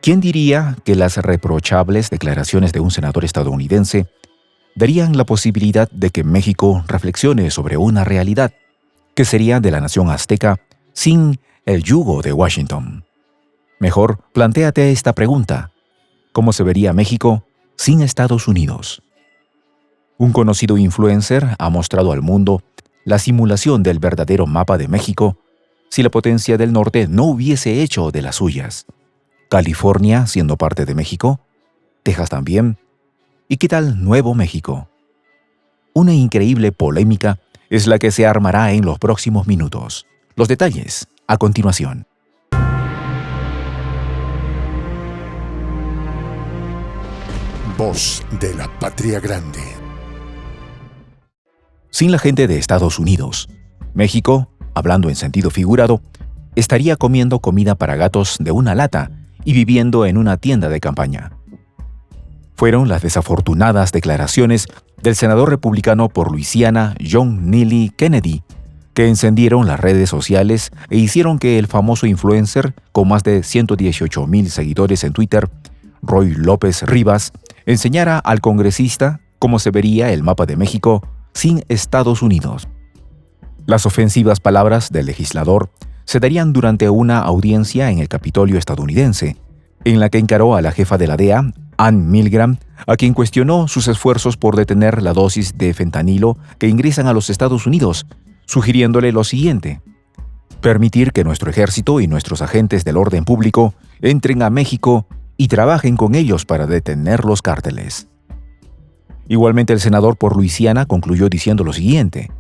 ¿Quién diría que las reprochables declaraciones de un senador estadounidense darían la posibilidad de que México reflexione sobre una realidad que sería de la nación azteca sin el yugo de Washington? Mejor, plantéate esta pregunta: ¿cómo se vería México sin Estados Unidos? Un conocido influencer ha mostrado al mundo la simulación del verdadero mapa de México si la potencia del norte no hubiese hecho de las suyas. California siendo parte de México, Texas también. ¿Y qué tal Nuevo México? Una increíble polémica es la que se armará en los próximos minutos. Los detalles a continuación. Voz de la Patria Grande. Sin la gente de Estados Unidos, México, hablando en sentido figurado, estaría comiendo comida para gatos de una lata y viviendo en una tienda de campaña. Fueron las desafortunadas declaraciones del senador republicano por Luisiana, John Neely Kennedy, que encendieron las redes sociales e hicieron que el famoso influencer con más de 118,000 seguidores en Twitter, Roy López Rivas, enseñara al congresista cómo se vería el mapa de México sin Estados Unidos. Las ofensivas palabras del legislador se darían durante una audiencia en el Capitolio estadounidense, en la que encaró a la jefa de la DEA, Ann Milgram, a quien cuestionó sus esfuerzos por detener la dosis de fentanilo que ingresan a los Estados Unidos, sugiriéndole lo siguiente: permitir que nuestro ejército y nuestros agentes del orden público entren a México y trabajen con ellos para detener los cárteles. Igualmente, el senador por Luisiana concluyó diciendo lo siguiente: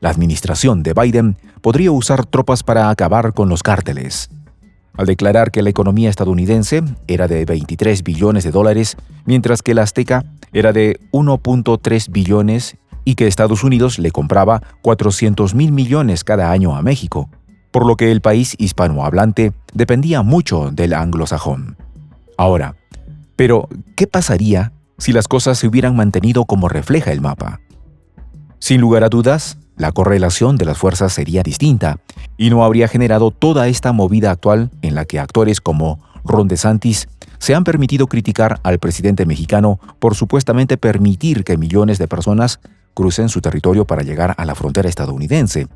la administración de Biden podría usar tropas para acabar con los cárteles. Al declarar que la economía estadounidense era de $23 billones, mientras que la azteca era de 1.3 billones y que Estados Unidos le compraba 400,000 millones cada año a México, por lo que el país hispanohablante dependía mucho del anglosajón. Ahora, ¿pero qué pasaría si las cosas se hubieran mantenido como refleja el mapa? Sin lugar a dudas, la correlación de las fuerzas sería distinta y no habría generado toda esta movida actual en la que actores como Ron DeSantis se han permitido criticar al presidente mexicano por supuestamente permitir que millones de personas crucen su territorio para llegar a la frontera estadounidense,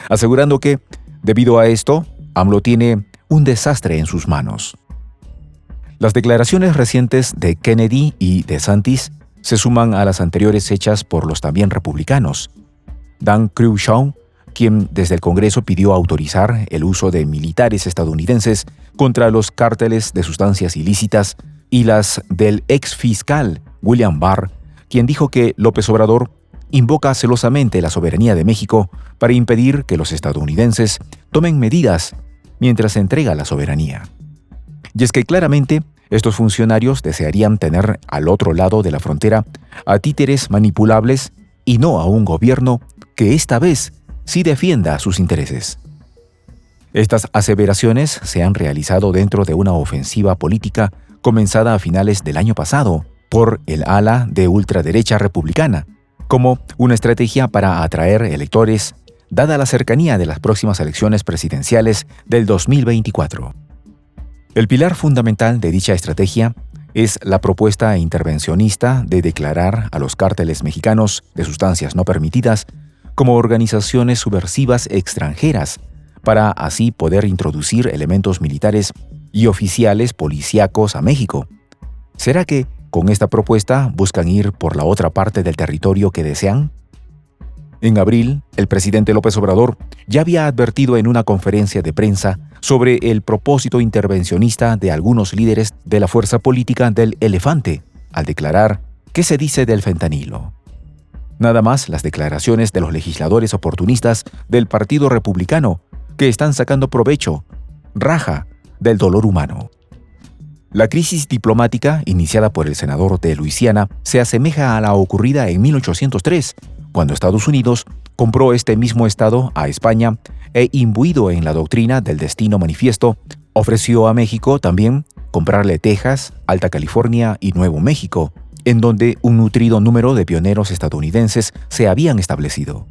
asegurando que, debido a esto, AMLO tiene un desastre en sus manos. Las declaraciones recientes de Kennedy y DeSantis se suman a las anteriores hechas por los también republicanos. Dan Crenshaw, quien desde el Congreso pidió autorizar el uso de militares estadounidenses contra los cárteles de sustancias ilícitas, y las del ex fiscal William Barr, quien dijo que López Obrador invoca celosamente la soberanía de México para impedir que los estadounidenses tomen medidas mientras se entrega la soberanía. Y es que claramente estos funcionarios desearían tener al otro lado de la frontera a títeres manipulables y no a un gobierno que esta vez sí defienda sus intereses. Estas aseveraciones se han realizado dentro de una ofensiva política comenzada a finales del año pasado por el ala de ultraderecha republicana, como una estrategia para atraer electores, dada la cercanía de las próximas elecciones presidenciales del 2024. El pilar fundamental de dicha estrategia es la propuesta intervencionista de declarar a los cárteles mexicanos de sustancias no permitidas como organizaciones subversivas extranjeras, para así poder introducir elementos militares y oficiales policíacos a México. ¿Será que con esta propuesta buscan ir por la otra parte del territorio que desean? En abril, el presidente López Obrador ya había advertido en una conferencia de prensa sobre el propósito intervencionista de algunos líderes de la fuerza política del elefante, al declarar: ¿qué se dice del fentanilo? Nada más las declaraciones de los legisladores oportunistas del Partido Republicano, que están sacando provecho, raja, del dolor humano. La crisis diplomática iniciada por el senador de Luisiana se asemeja a la ocurrida en 1803, cuando Estados Unidos compró este mismo estado a España e, imbuido en la doctrina del destino manifiesto, ofreció a México también comprarle Texas, Alta California y Nuevo México, en donde un nutrido número de pioneros estadounidenses se habían establecido.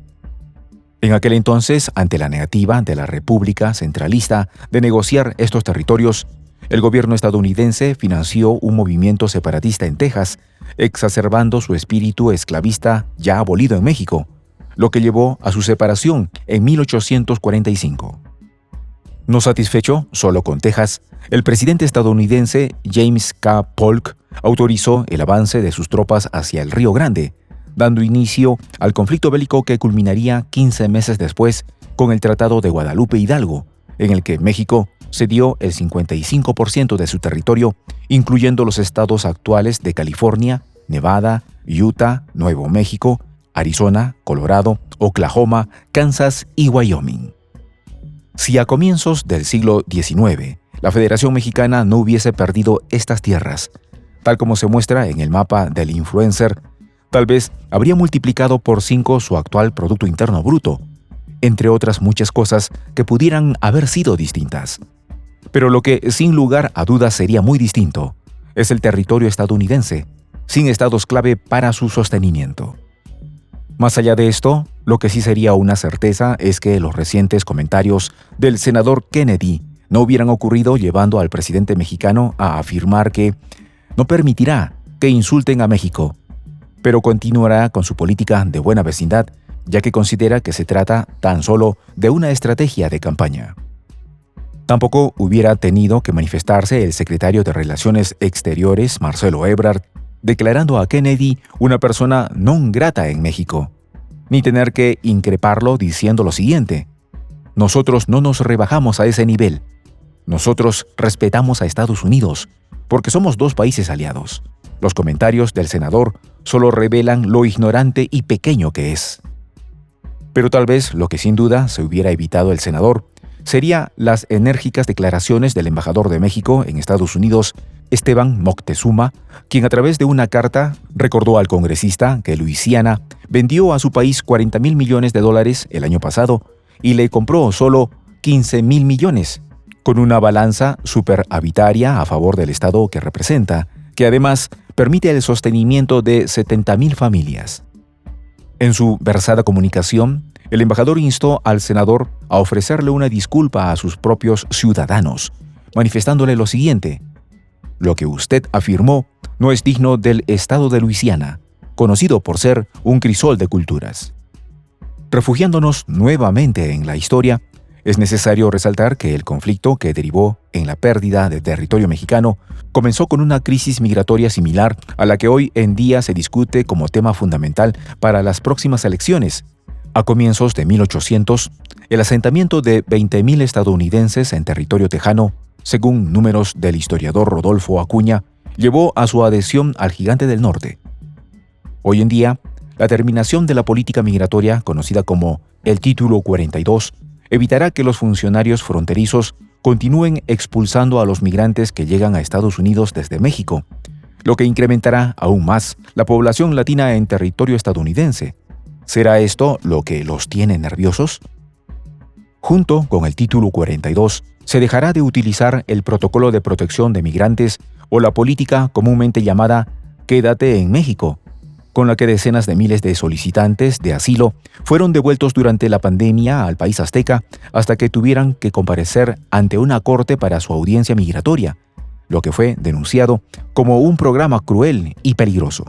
En aquel entonces, ante la negativa de la República Centralista de negociar estos territorios, el gobierno estadounidense financió un movimiento separatista en Texas, exacerbando su espíritu esclavista ya abolido en México, lo que llevó a su separación en 1845. No satisfecho solo con Texas, el presidente estadounidense James K. Polk autorizó el avance de sus tropas hacia el Río Grande, dando inicio al conflicto bélico que culminaría 15 meses después con el Tratado de Guadalupe Hidalgo, en el que México cedió el 55% de su territorio, incluyendo los estados actuales de California, Nevada, Utah, Nuevo México, Arizona, Colorado, Oklahoma, Kansas y Wyoming. Si a comienzos del siglo XIX la Federación Mexicana no hubiese perdido estas tierras, tal como se muestra en el mapa del influencer, tal vez habría multiplicado por 5 su actual Producto Interno Bruto, entre otras muchas cosas que pudieran haber sido distintas. Pero lo que sin lugar a dudas sería muy distinto es el territorio estadounidense, sin estados clave para su sostenimiento. Más allá de esto, lo que sí sería una certeza es que los recientes comentarios del senador Kennedy no hubieran ocurrido, llevando al presidente mexicano a afirmar que no permitirá que insulten a México, pero continuará con su política de buena vecindad, ya que considera que se trata tan solo de una estrategia de campaña. Tampoco hubiera tenido que manifestarse el secretario de Relaciones Exteriores, Marcelo Ebrard, declarando a Kennedy una persona non grata en México, ni tener que increparlo diciendo lo siguiente: nosotros no nos rebajamos a ese nivel. Nosotros respetamos a Estados Unidos, porque somos dos países aliados. Los comentarios del senador solo revelan lo ignorante y pequeño que es. Pero tal vez lo que sin duda se hubiera evitado el senador sería las enérgicas declaraciones del embajador de México en Estados Unidos, Esteban Moctezuma, quien a través de una carta recordó al congresista que Luisiana vendió a su país $40,000 millones el año pasado y le compró solo $15,000 millones, con una balanza superavitaria a favor del estado que representa, que además permite el sostenimiento de 70,000 familias. En su versada comunicación, el embajador instó al senador a ofrecerle una disculpa a sus propios ciudadanos, manifestándole lo siguiente: lo que usted afirmó no es digno del estado de Luisiana, conocido por ser un crisol de culturas. Refugiándonos nuevamente en la historia, es necesario resaltar que el conflicto que derivó en la pérdida de territorio mexicano comenzó con una crisis migratoria similar a la que hoy en día se discute como tema fundamental para las próximas elecciones. A comienzos de 1800, el asentamiento de 20,000 estadounidenses en territorio tejano, según números del historiador Rodolfo Acuña, llevó a su adhesión al Gigante del Norte. Hoy en día, la terminación de la política migratoria, conocida como el Título 42, evitará que los funcionarios fronterizos continúen expulsando a los migrantes que llegan a Estados Unidos desde México, lo que incrementará aún más la población latina en territorio estadounidense. ¿Será esto lo que los tiene nerviosos? Junto con el Título 42, se dejará de utilizar el Protocolo de Protección de Migrantes o la política comúnmente llamada Quédate en México, con la que decenas de miles de solicitantes de asilo fueron devueltos durante la pandemia al país azteca hasta que tuvieran que comparecer ante una corte para su audiencia migratoria, lo que fue denunciado como un programa cruel y peligroso.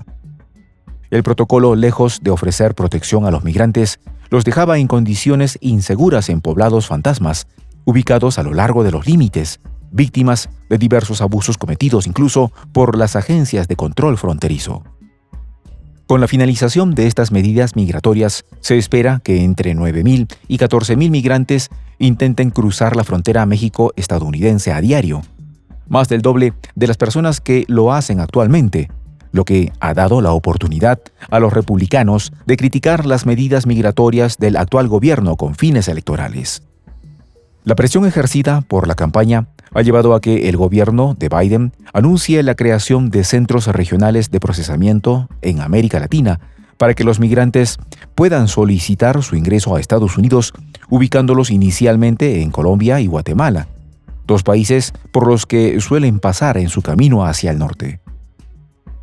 El protocolo, lejos de ofrecer protección a los migrantes, los dejaba en condiciones inseguras en poblados fantasmas, ubicados a lo largo de los límites, víctimas de diversos abusos cometidos incluso por las agencias de control fronterizo. Con la finalización de estas medidas migratorias, se espera que entre 9,000 y 14,000 migrantes intenten cruzar la frontera México-estadounidense a diario, más del doble de las personas que lo hacen actualmente, lo que ha dado la oportunidad a los republicanos de criticar las medidas migratorias del actual gobierno con fines electorales. La presión ejercida por la campaña ha llevado a que el gobierno de Biden anuncie la creación de centros regionales de procesamiento en América Latina para que los migrantes puedan solicitar su ingreso a Estados Unidos, ubicándolos inicialmente en Colombia y Guatemala, dos países por los que suelen pasar en su camino hacia el norte.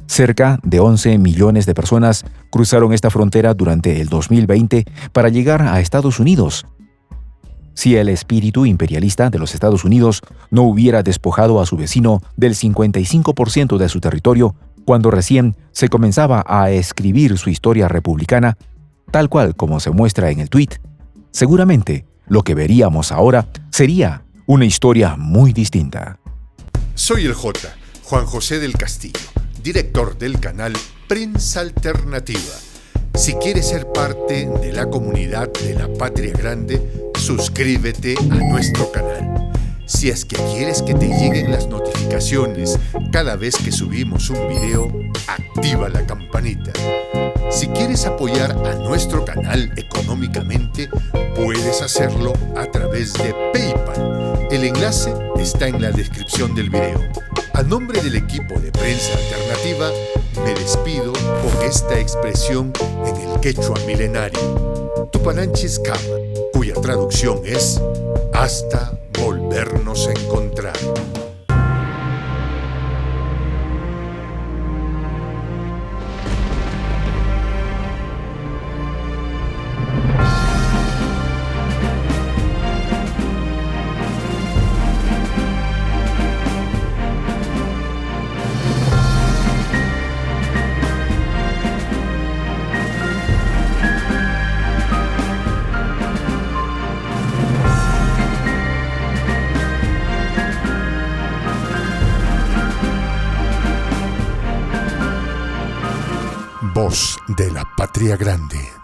Cerca de 11 millones de personas cruzaron esta frontera durante el 2020 para llegar a Estados Unidos. si el espíritu imperialista de los Estados Unidos no hubiera despojado a su vecino del 55% de su territorio cuando recién se comenzaba a escribir su historia republicana, tal cual como se muestra en el tuit, seguramente lo que veríamos ahora sería una historia muy distinta. Soy el Juan José del Castillo, director del canal Prensa Alternativa. Si quieres ser parte de la comunidad de la Patria Grande, suscríbete a nuestro canal. Si es que quieres que te lleguen las notificaciones cada vez que subimos un video, activa la campanita. Si quieres apoyar a nuestro canal económicamente, puedes hacerlo a través de PayPal. El enlace está en la descripción del video. A nombre del equipo de Prensa Alternativa, me despido con esta expresión en el quechua milenario, Tupananchis Kama, cuya traducción es hasta volvernos a encontrar. Voz de la Patria Grande.